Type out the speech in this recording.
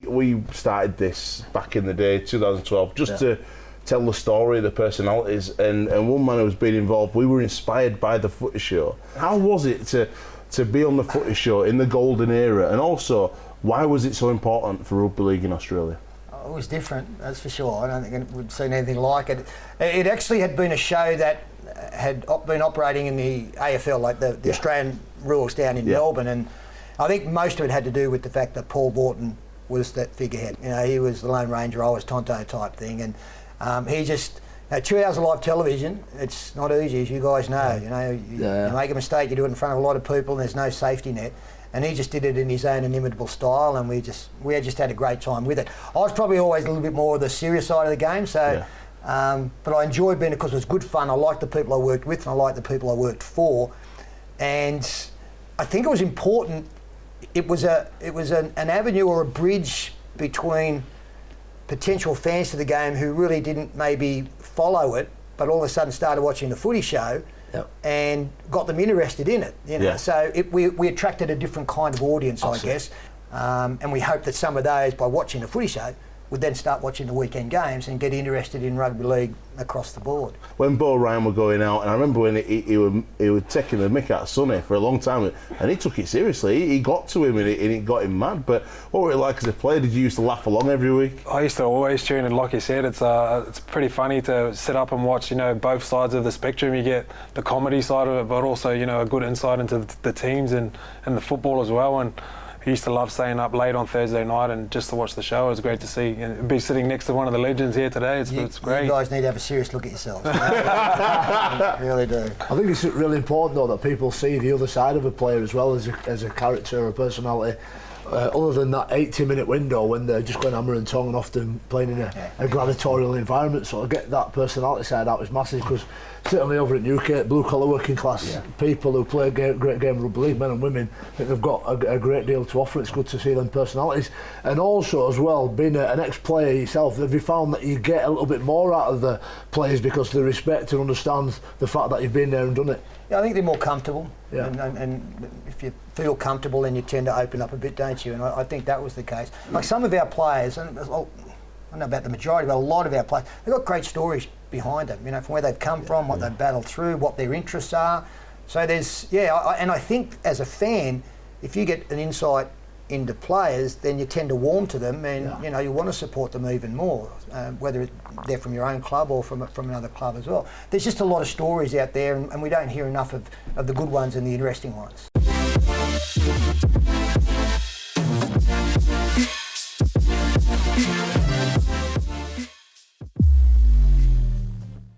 We started this back in the day, 2012, just to tell the story of the personalities, and one man who's been involved, we were inspired by the Footy Show. How was it to be on the Footy Show in the golden era, and also why was it so important for rugby league in Australia? It was different, that's for sure. I don't think we'd seen anything like it. It actually had been a show that had been operating in the AFL, like the Australian rules down in Melbourne, and I think most of it had to do with the fact that Paul Borton was that figurehead. You know, he was the Lone Ranger, I was Tonto type thing, and he just 2 hours of live television. It's not easy, as you guys know. You know, you make a mistake, you do it in front of a lot of people, and there's no safety net. And he just did it in his own inimitable style, and we just had a great time with it. I was probably always a little bit more of the serious side of the game, so. But I enjoyed being it because it was good fun. I liked the people I worked with, and I liked the people I worked for, and I think it was important. It was an avenue or a bridge between potential fans to the game who really didn't maybe follow it, but all of a sudden started watching the Footy Show and got them interested in it. You know, so we attracted a different kind of audience, I guess, and we hope that some of those, by watching the Footy Show, would then start watching the weekend games and get interested in rugby league across the board. When Bo Ryan were going out, and I remember when he was taking the mick out of Sonny for a long time, and he took it seriously. He got to him and it got him mad. But what were it like as a player? Did you used to laugh along every week? I used to always tune in. Like you said, it's pretty funny to sit up and watch, you know, both sides of the spectrum. You get the comedy side of it, but also, you know, a good insight into the teams and the football as well. And I used to love staying up late on Thursday night and just to watch the show. It was great to see and be sitting next to one of the legends here today. It's great. You guys need to have a serious look at yourselves. You really do. I think it's really important though that people see the other side of a player as well as a character or a personality. Other than that 80-minute window when they're just going hammer and tongue and often playing in a gladiatorial environment, so to get that personality side out is massive, because certainly over at Newgate, blue-collar working class people who play a great game of rugby league, men and women, I think they've got a great deal to offer. It's good to see them personalities. And also as well, being an ex-player yourself, have you found that you get a little bit more out of the players because they respect and understand the fact that you've been there and done it? Yeah, I think they're more comfortable, and if you feel comfortable, then you tend to open up a bit, don't you? And I think that was the case. Like some of our players, and I don't know about the majority, but a lot of our players, they've got great stories behind them, you know, from where they've come from, what they've battled through, what their interests are. So there's, and I think as a fan, if you get an insight into players, then you tend to warm to them, and you know, you want to support them even more, whether they're from your own club or from another club as well. There's just a lot of stories out there, and we don't hear enough of the good ones and the interesting ones.